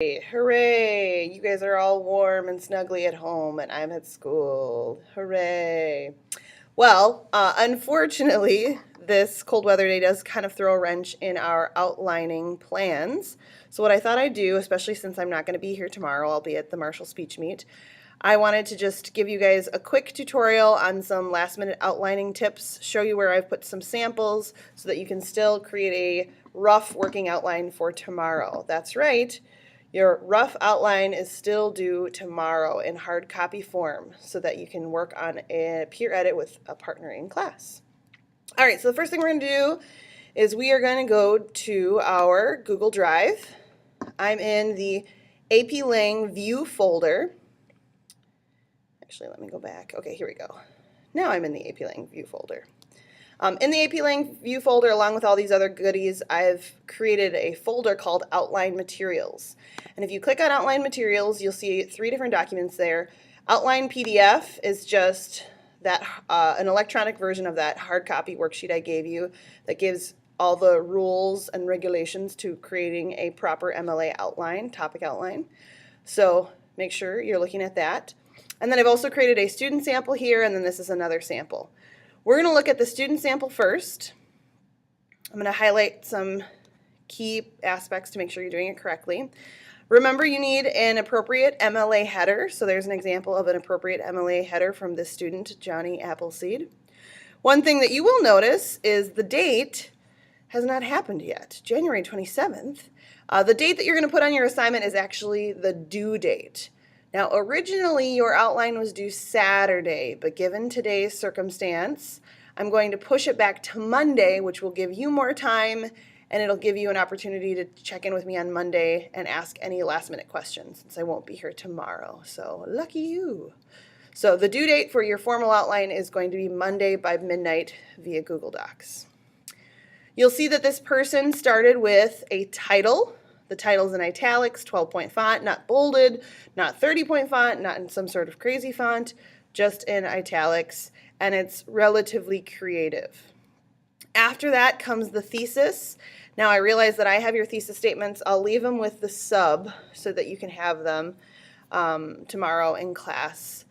Hooray! You guys are all warm and snuggly at home, and I'm at school. Hooray! Well, unfortunately, this cold weather day does kind of throw a wrench in our outlining plans. So, what I thought I'd do, especially since I'm not going to be here tomorrow, I'll be at the Marshall Speech Meet. I wanted to just give you guys a quick tutorial on some last minute outlining tips, show you where I've put some samples so that you can still create a rough working outline for tomorrow. That's right. Your rough outline is still due tomorrow in hard copy form so that you can work on a peer edit with a partner in class. All right, so the first thing we're going to do is we are going to go to our Google Drive. I'm in the AP Lang View folder. Actually, let me go back. Okay, here we go. Now I'm in the AP Lang View folder. In the AP Lang View folder, along with all these other goodies, I've created a folder called Outline Materials. And if you click on Outline Materials, you'll see 3 different documents there. Outline PDF is just that an electronic version of that hard copy worksheet I gave you that gives all the rules and regulations to creating a proper MLA outline, topic outline. So make sure you're looking at that. And then I've also created a student sample here, and then this is another sample. We're going to look at the student sample first. I'm going to highlight some key aspects to make sure you're doing it correctly. Remember, you need an appropriate MLA header. So there's an example of an appropriate MLA header from this student, Johnny Appleseed. One thing that you will notice is the date has not happened yet, January 27th. The date that you're going to put on your assignment is actually the due date. Now, originally your outline was due Saturday, but given today's circumstance, I'm going to push it back to Monday, which will give you more time, and it'll give you an opportunity to check in with me on Monday and ask any last-minute questions, since I won't be here tomorrow. So, lucky you. So, the due date for your formal outline is going to be Monday by midnight via Google Docs. You'll see that this person started with a title. The title's in italics, 12-point font, not bolded, not 30-point font, not in some sort of crazy font, just in italics, and it's relatively creative. After that comes the thesis. Now I realize that I have your thesis statements. I'll leave them with the sub so that you can have them tomorrow in class.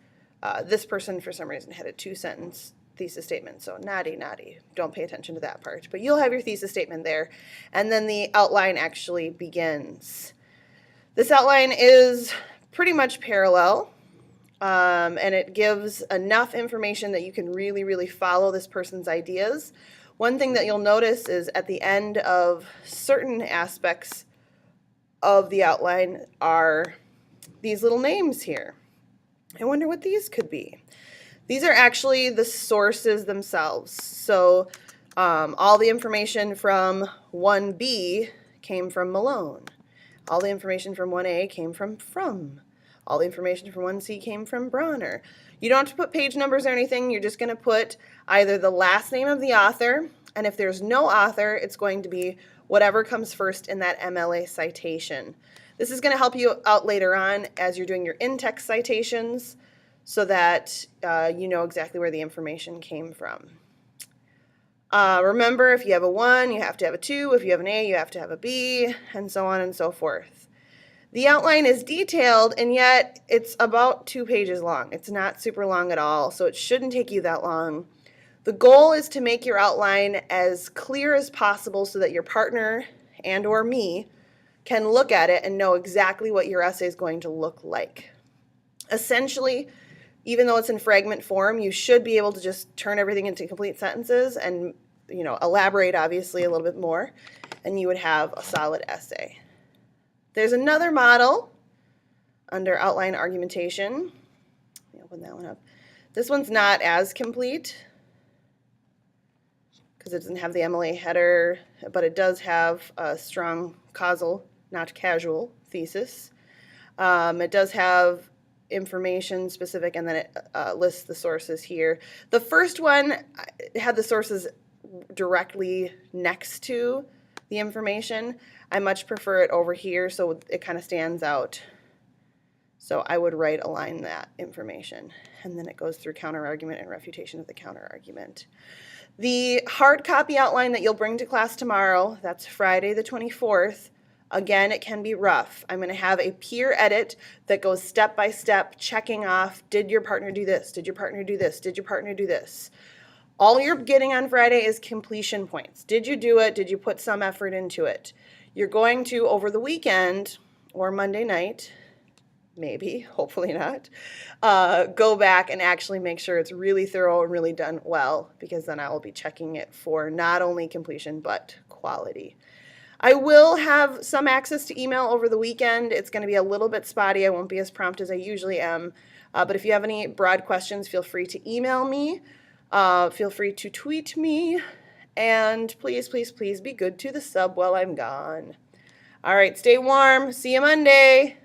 This person, for some reason, had a 2-sentence thesis statement, so naughty. Don't pay attention to that part. But you'll have your thesis statement there, and then the outline actually begins. This outline is pretty much parallel, and it gives enough information that you can really follow this person's ideas. One thing that you'll notice is at the end of certain aspects of the outline are these little names here. I wonder what these could be. These are actually the sources themselves. So all the information from 1B came from Malone. All the information from 1A came from. All the information from 1C came from Bronner. You don't have to put page numbers or anything. You're just going to put either the last name of the author, and if there's no author, it's going to be whatever comes first in that MLA citation. This is going to help you out later on as you're doing your in-text citations, so that you know exactly where the information came from. Remember, if you have a 1, you have to have a 2. If you have an A, you have to have a B, and so on and so forth. The outline is detailed, and yet it's about 2 pages long. It's not super long at all, so it shouldn't take you that long. The goal is to make your outline as clear as possible so that your partner and or me can look at it and know exactly what your essay is going to look like. Essentially, even though it's in fragment form, you should be able to just turn everything into complete sentences and, elaborate obviously a little bit more, and you would have a solid essay. There's another model under outline argumentation. Let me open that one up. This one's not as complete because it doesn't have the MLA header, but it does have a strong causal, not casual thesis. It does have information specific, and then it lists the sources here. The first one had the sources directly next to the information. I much prefer it over here so it kind of stands out. So I would align that information, and then it goes through counterargument and refutation of the counterargument. The hard copy outline that you'll bring to class tomorrow, that's Friday the 24th, Again, it can be rough. I'm going to have a peer edit that goes step by step, checking off, did your partner do this? Did your partner do this? Did your partner do this? All you're getting on Friday is completion points. Did you do it? Did you put some effort into it? You're going to, over the weekend or Monday night, maybe, hopefully not, go back and actually make sure it's really thorough and really done well, because then I will be checking it for not only completion, but quality. I will have some access to email over the weekend. It's going to be a little bit spotty. I won't be as prompt as I usually am. But if you have any broad questions, feel free to email me. Feel free to tweet me. And please, please, please be good to the sub while I'm gone. All right, stay warm. See you Monday.